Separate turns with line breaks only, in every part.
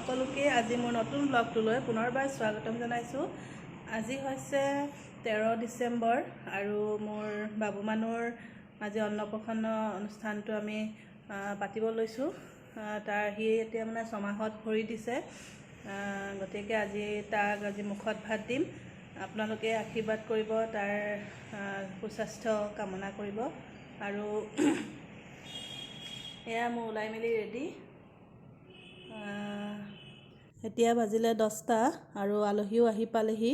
সকলোকে আজি মোৰ নতুন ব্লগটোলৈ পুনৰবাৰ স্বাগতম জনাইছোঁ। আজি হৈছে 13 ডিচেম্বৰ আৰু মোৰ বাবু মানুহৰ আজি অন্নপ্ৰসন্ন অনুষ্ঠানটো আমি পাতিব লৈছোঁ। তাৰ সি এতিয়া মানে 6 মাহত ভৰি দিছে, গতিকে তাক আজি মুখত ভাত দিম। আপোনালোকে আশীৰ্বাদ কৰিব, তাৰ সুস্বাস্থ্য কামনা কৰিব। আৰু এয়া মোৰ ওলাই মেলি ৰেডি। এতিয়া বাজিলে 10টা আৰু আলহীও আহি পালেহি।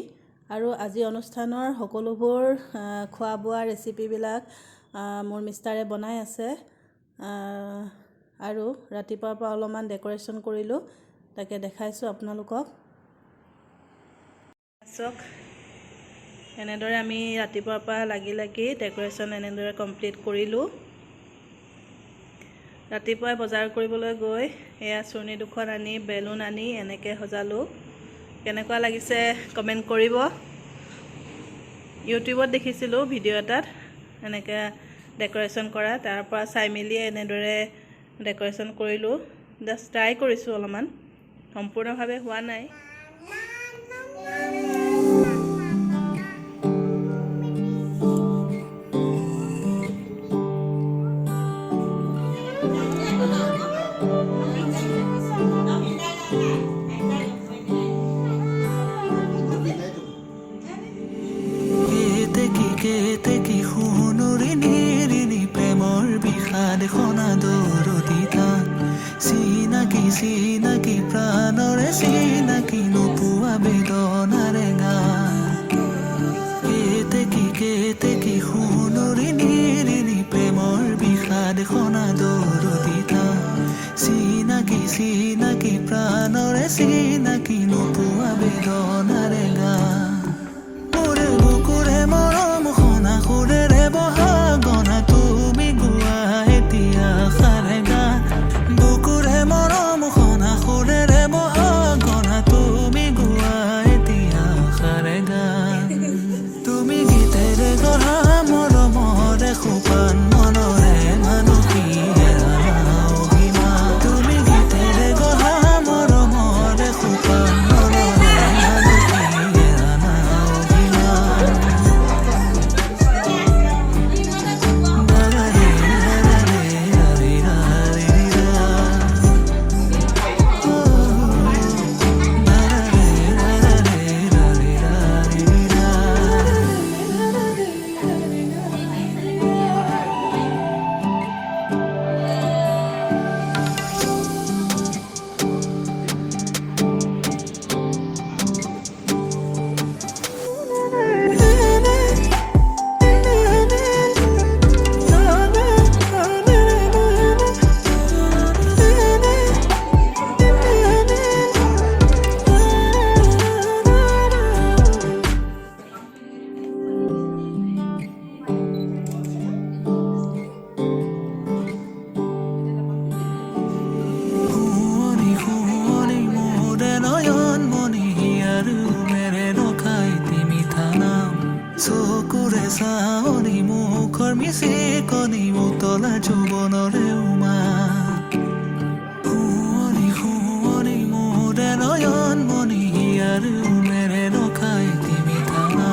আৰু আজি অনুষ্ঠানৰ সকলোবোৰ খোৱা বোৱা ৰেচিপিবিলাক মোৰ মিষ্টাৰে বনাই আছে। আৰু ৰাতিপুৱাৰ পৰা অলপমান ডেক'ৰেশ্যন কৰিলোঁ, তাকে দেখাইছোঁ আপোনালোকক। চাওক, এনেদৰে আমি ৰাতিপুৱাৰ পৰা লাগি ডেক'ৰেশ্যন এনেদৰে কমপ্লিট কৰিলোঁ। ৰাতিপুৱাই বজাৰ কৰিবলৈ গৈ এয়া চুৰ্ণি দুখন আনি বেলুন আনি এনেকৈ সজালোঁ। কেনেকুৱা লাগিছে কমেণ্ট কৰিব। ইউটিউবত দেখিছিলোঁ ভিডিঅ' এটাত এনেকৈ ডেক'ৰেশ্যন কৰা, তাৰ পৰা চাই মেলি এনেদৰে ডেক'ৰেশ্যন কৰিলোঁ। জাষ্ট ট্ৰাই কৰিছোঁ, অলপমান সম্পূৰ্ণভাৱে হোৱা নাই।
চিনাকি প্ৰাণৰে চিনাকি নোপোৱা বেদনাৰে কেতে কি সোণৰি নিৰিণি প্ৰেমৰ বিষাদ সনাদৰদিতা চিনাকি প্ৰাণৰে চিনাকি নোপোৱা বেদনাৰে মোৰে বুকুৰে মৰম সনা সুৰেৰে বহা গনা তুমি গোৱা এতিয়া সাৰে বুকুৰে মৰম সনা সুৰেৰে বহা গনা তুমি গোৱা এতিয়া সাৰে তুমি গীতেৰে গঢ়া মৰমৰে সোপান মনৰে মানসী অভিমা তুমি গীতেৰে গঢ়া মৰমৰে সোপান মনৰে মানসী চকুৰে চাৱনি মুখৰ মিচি কণি উতলা যৌৱনৰে উমা শুৱনি মোৰে নয়ন মণি আৰু মেৰে ৰখাই তিমি থানা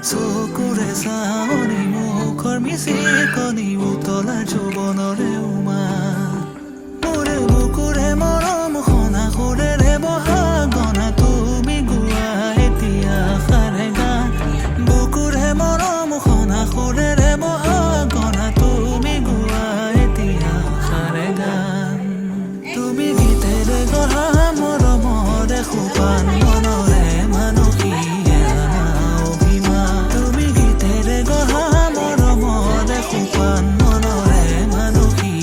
চকুৰে চাৱনি মুখৰ মিচি কণি উতলা যৌৱনৰে উমা মোৰে বুকুৰে মৰম সনা সুৰেৰে বহা গনা তুমি গোৱা এতিয়া সাৰে বুকুৰে মৰম সনা সুৰেৰে বহা গনা তুমি গোৱা এতিয়া সাৰে তুমি গীতেৰে গঢ়া মৰমৰে সোপান মনৰে মানসী অভিমা তুমি গীতেৰে গঢ়া মৰমৰে সোপান মনৰে মানসী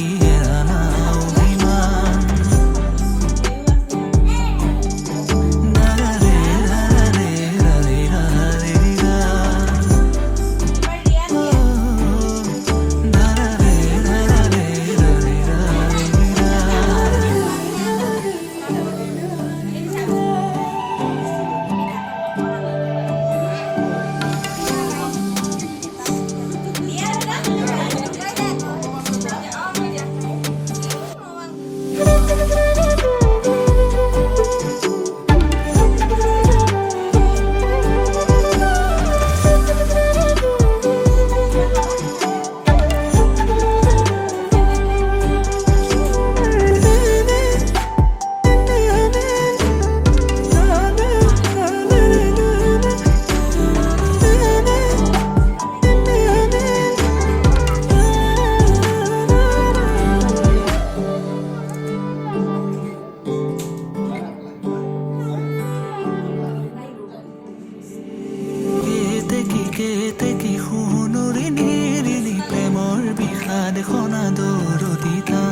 কেতে কি সোণৰি নিৰিলি প্ৰেমৰ বিষাদ খনা দৰদিতা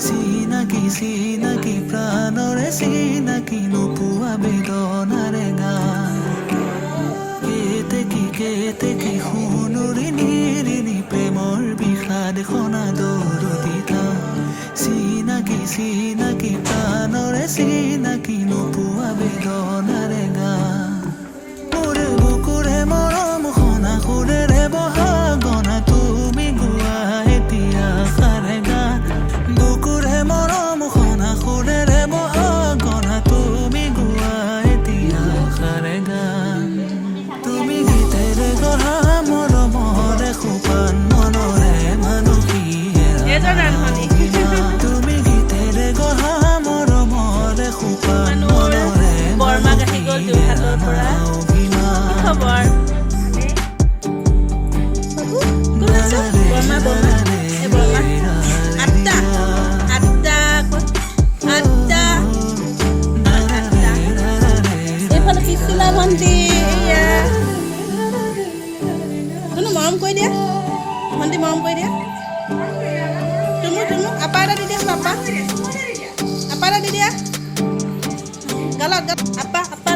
চিনাকি চিনাকি প্ৰাণৰে চিনাকি নোপোৱা বেদনাৰে গান কেতে কি সোণৰি নিৰিলি প্ৰেমৰ বিষাদ খনা দৰদিতা চিনাকি চিনাকি প্ৰাণৰে চিনাকি নোপোৱা বেদনাৰে গান মোৰে বুকুৰে মৰম খনা সুৰেৰে বহা গনা তুমি গোৱা এতিয়া সাৰে গান বুকুৰে মৰম খনা সুৰেৰে বহা গনা তুমি গোৱা এতিয়া সাৰে গান তুমি গীতেৰে গঢ়া মৰমৰে সোপান মনৰে মানসী
এজন ৰান্ধনী
তুমি গীতেৰে গঢ়া মৰমৰে সোপান
মানুহৰ
মনৰে
বৰমাক আহি গ'ল যোৰহাটৰ পৰা। কি খবৰ? কোন আছে? বৰমা বৰমা এই বৰমা আঠটা আঠটা আঠটা আঠটা এইফালে পিছলা ভণ্টি এয়া তুমি মৰম কৰি দিয়া ভণ্টি মৰম কৰি দিয়া তুমি আপা এটা দি দিয়া আপা আপা এটা দি দিয়া গালত আপা আপা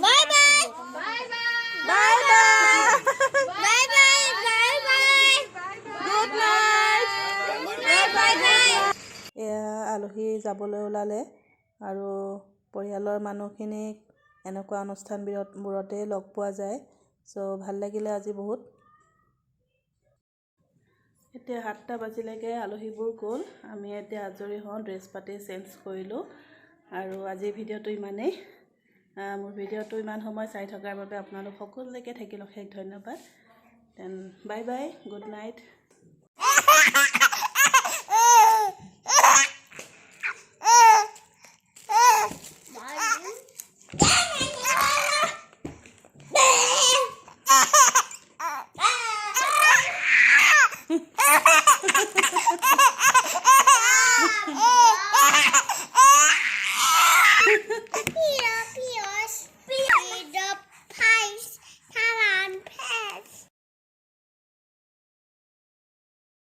Bye bye. Bye bye. Bye bye. Good night. Bye bye. এয়া আলহী যাবলৈ ওলালে আৰু পৰিয়ালৰ মানুহখিনিক এনেকুৱা অনুষ্ঠানবোৰতে লগ পোৱা যায় চ' ভাল লাগিলে আজি বহুত এতিয়া 7টা বাজিলৈকে আলহীবোৰ গ'ল আমি এতিয়া আজৰি হওঁ ড্ৰেছ পাতি চেঞ্জ কৰিলোঁ আৰু আজিৰ ভিডিঅ'টো ইমানেই মোৰ ভিডিঅ'টো ইমান সময় চাই থকাৰ বাবে আপোনালোক সকলোলৈকে থাকিল অশেষ ধন্যবাদ then bye bye good night